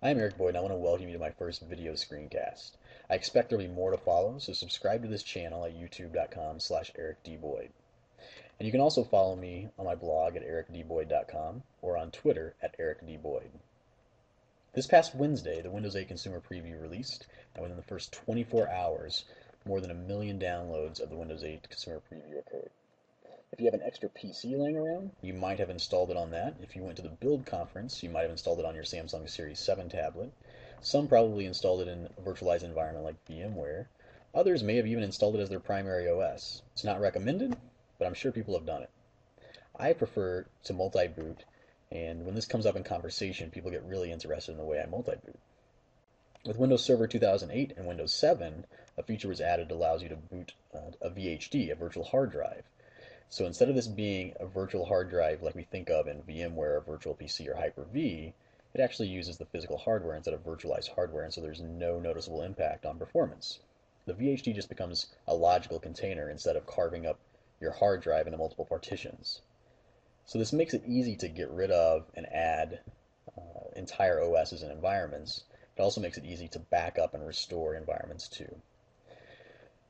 I'm Eric Boyd and I want to welcome you to my first video screencast. I expect there'll be more to follow, so subscribe to this channel at youtube.com/ericdboyd. And you can also follow me on my blog at ericdboyd.com or on Twitter at ericdboyd. This past Wednesday, the Windows 8 Consumer Preview released, and within the first 24 hours, more than 1 million downloads of the Windows 8 Consumer Preview occurred. If you have an extra PC laying around, you might have installed it on that. If you went to the Build conference, you might have installed it on your Samsung Series 7 tablet. Some probably installed it in a virtualized environment like VMware. Others may have even installed it as their primary OS. It's not recommended, but I'm sure people have done it. I prefer to multi-boot, and when this comes up in conversation, people get really interested in the way I multi-boot. With Windows Server 2008 and Windows 7, a feature was added that allows you to boot a VHD, a virtual hard drive. So instead of this being a virtual hard drive like we think of in VMware or Virtual PC or Hyper-V, it actually uses the physical hardware instead of virtualized hardware, and so there's no noticeable impact on performance. The VHD just becomes a logical container instead of carving up your hard drive into multiple partitions. So this makes it easy to get rid of and add entire OSs and environments. It also makes it easy to back up and restore environments too.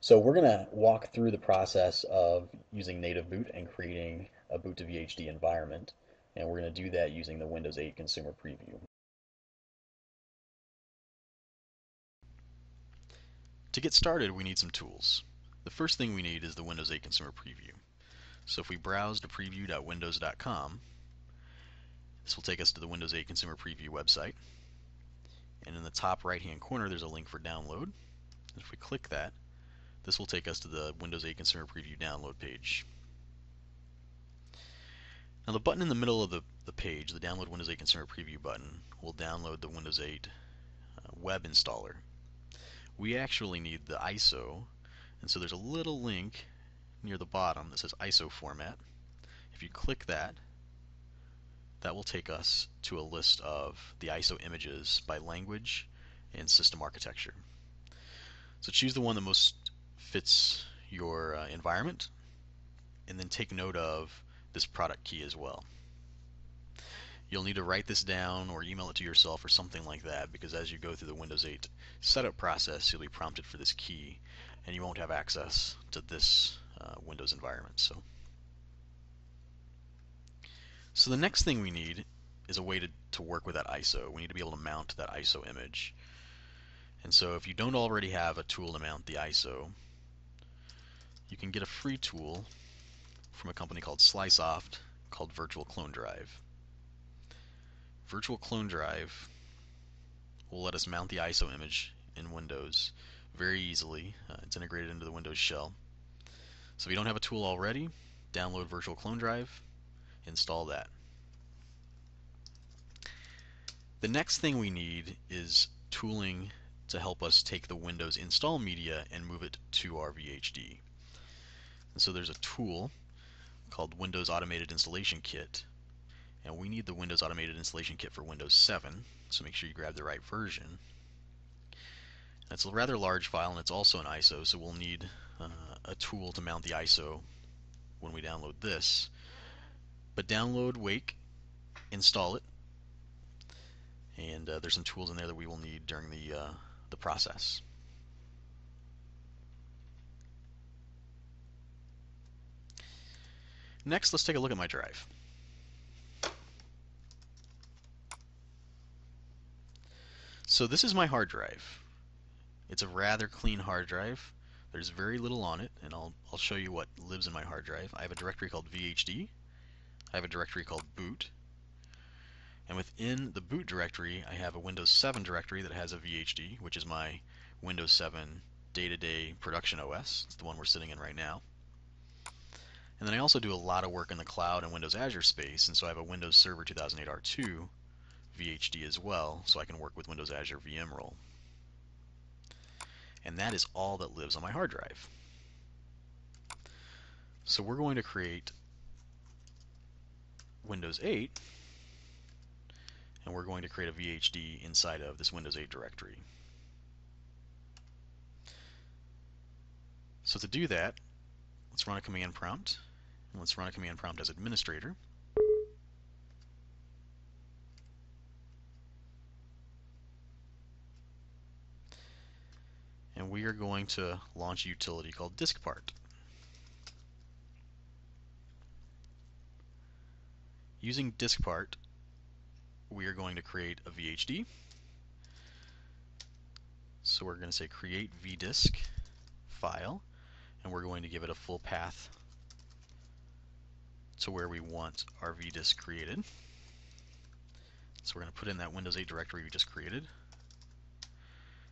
So we're going to walk through the process of using native boot and creating a boot to VHD environment, and we're going to do that using the Windows 8 Consumer Preview. To get started, we need some tools. The first thing we need is the Windows 8 Consumer Preview. So if we browse to preview.windows.com, this will take us to the Windows 8 Consumer Preview website. And in the top right-hand corner, there's a link for download. And if we click that, this will take us to the Windows 8 Consumer Preview download page. Now the button in the middle of the page, the Download Windows 8 Consumer Preview button, will download the Windows 8 web installer. We actually need the ISO, and so there's a little link near the bottom that says ISO format. If you click that, that will take us to a list of the ISO images by language and system architecture. So choose the one that most fits your environment, and then take note of this product key as well. You'll need to write this down or email it to yourself or something like that, because as you go through the Windows 8 setup process, you'll be prompted for this key, and you won't have access to this Windows environment. So the next thing we need is a way to work with that ISO. We need to be able to mount that ISO image. And so if you don't already have a tool to mount the ISO, you can get a free tool from a company called Sliceoft called Virtual Clone Drive. Virtual Clone Drive will let us mount the ISO image in Windows very easily. It's integrated into the Windows shell. So if you don't have a tool already, download Virtual Clone Drive, install that. The next thing we need is tooling to help us take the Windows install media and move it to our VHD. And so there's a tool called Windows Automated Installation Kit, and we need the Windows Automated Installation Kit for Windows 7, so make sure you grab the right version. And it's a rather large file, and it's also an ISO, so we'll need a tool to mount the ISO when we download this. But download Wake, install it, and there's some tools in there that we will need during the process. Next, let's take a look at my drive. So this is my hard drive. It's a rather clean hard drive. There's very little on it, and I'll show you what lives in my hard drive. I have a directory called VHD. I have a directory called boot. And within the boot directory, I have a Windows 7 directory that has a VHD, which is my Windows 7 day-to-day production OS. It's the one we're sitting in right now. And then I also do a lot of work in the cloud and Windows Azure space, and so I have a Windows Server 2008 R2 VHD as well, so I can work with Windows Azure VM role. And that is all that lives on my hard drive. So we're going to create Windows 8, and we're going to create a VHD inside of this Windows 8 directory. So to do that, let's run a command prompt, and let's run a command prompt as administrator. we are going to launch a utility called DiskPart. Using DiskPart, we are going to create a VHD. So we're going to say create vdisk file, and we're going to give it a full path to where we want our vdisk created. So we're going to put in that Windows 8 directory we just created.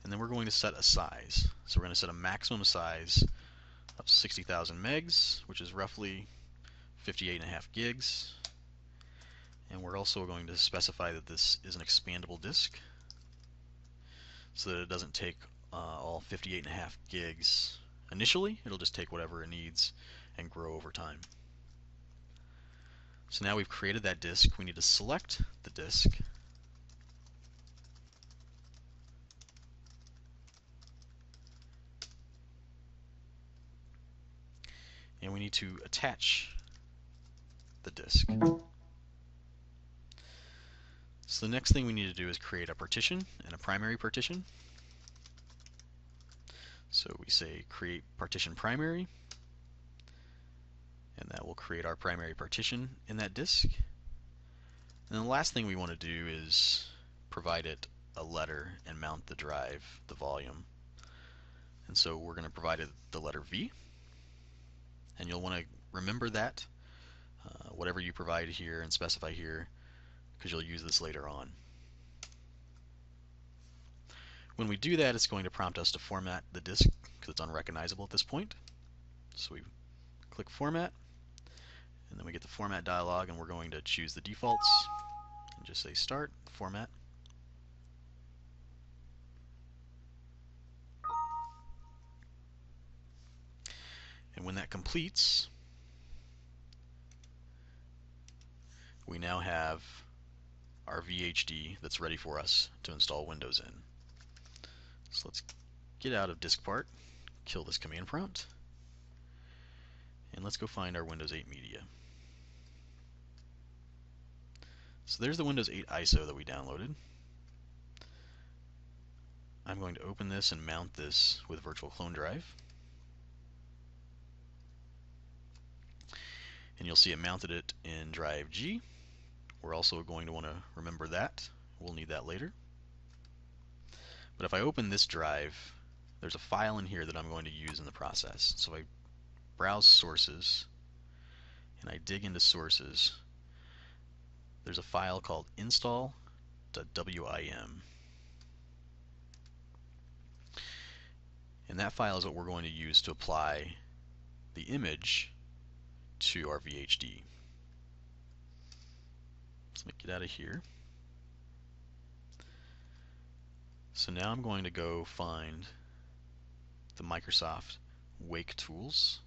And then we're going to set a size. So we're going to set a maximum size of 60,000 megs, which is roughly 58.5 gigs. And we're also going to specify that this is an expandable disk, so that it doesn't take all 58.5 gigs initially. It'll just take whatever it needs and grow over time. So now we've created that disk. We need to select the disk. And we need to attach the disk. So the next thing we need to do is create a partition and a primary partition. So we say create partition primary, and that will create our primary partition in that disk. And then the last thing we want to do is provide it a letter and mount the drive, the volume. And so we're going to provide it the letter V, and you'll want to remember that, whatever you provide here and specify here, because you'll use this later on. When we do that, it's going to prompt us to format the disk because it's unrecognizable at this point. So we click Format, and then we get the Format dialog, and we're going to choose the defaults and just say Start, Format. And when that completes, we now have our VHD that's ready for us to install Windows in. So let's get out of DiskPart, kill this command prompt, and let's go find our Windows 8 media. So there's the Windows 8 ISO that we downloaded. I'm going to open this and mount this with Virtual Clone Drive. And you'll see it mounted it in drive G. We're also going to want to remember that. We'll need that later. But if I open this drive, there's a file in here that I'm going to use in the process. So I browse sources, and I dig into sources. There's a file called install.wim. And that file is what we're going to use to apply the image to our VHD. So let me get out of here. So now I'm going to go find the Microsoft Wake tools.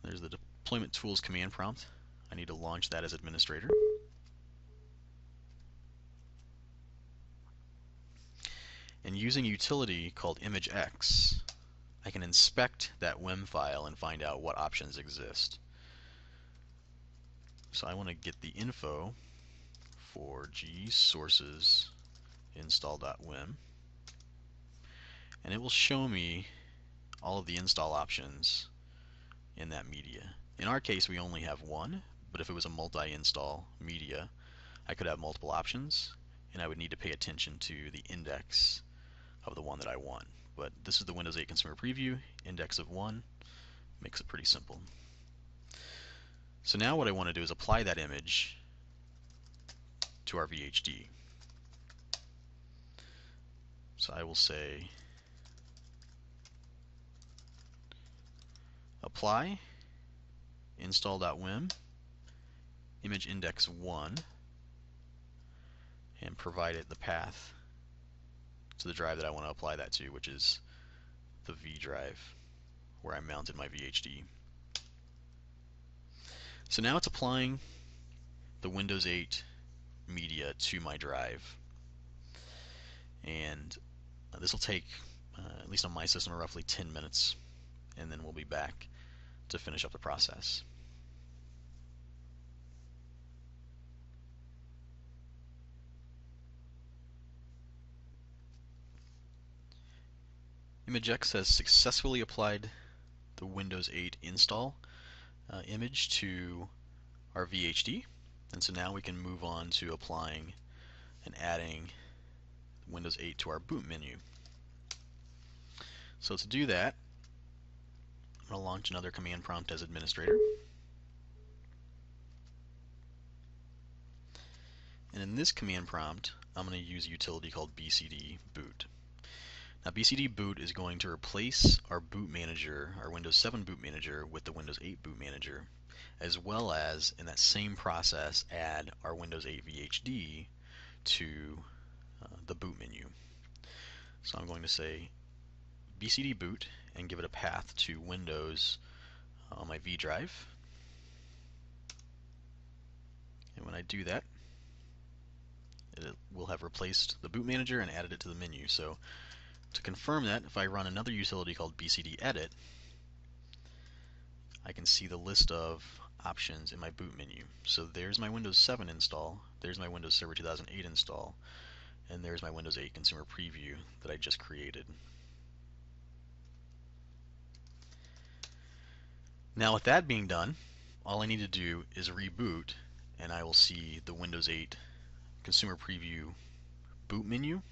There's the deployment tools command prompt. I need to launch that as administrator. And using a utility called ImageX, I can inspect that WIM file and find out what options exist. So I want to get the info for G sources install.wim, and it will show me all of the install options in that media. In our case, we only have one, but if it was a multi-install media, I could have multiple options, and I would need to pay attention to the index of the one that I want. But this is the Windows 8 Consumer Preview, index of 1, makes it pretty simple. So now what I want to do is apply that image to our VHD. So I will say apply install.wim image index 1 and provide it the path to the drive that I want to apply that to, which is the V drive where I mounted my VHD. So now it's applying the Windows 8 media to my drive, and this will take, at least on my system, roughly 10 minutes, and then we'll be back to finish up the process. ImageX has successfully applied the Windows 8 install image to our VHD, and so now we can move on to applying and adding Windows 8 to our boot menu. So to do that, I'm going to launch another command prompt as administrator. And in this command prompt, I'm going to use a utility called bcd boot. Now bcd boot is going to replace our boot manager, our Windows 7 boot manager, with the Windows 8 boot manager, as well as in that same process add our Windows 8 VHD to the boot menu. So I'm going to say bcd boot and give it a path to Windows on my V drive. And when I do that, it will have replaced the boot manager and added it to the menu. So to confirm that, if I run another utility called bcd edit, I can see the list of options in my boot menu. So there's my Windows 7 install, there's my Windows Server 2008 install, and there's my Windows 8 Consumer Preview that I just created. Now with that being done, all I need to do is reboot, and I will see the Windows 8 Consumer Preview boot menu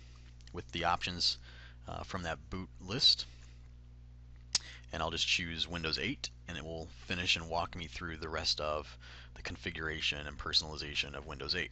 with the options from that boot list. And I'll just choose Windows 8, and it will finish and walk me through the rest of the configuration and personalization of Windows 8.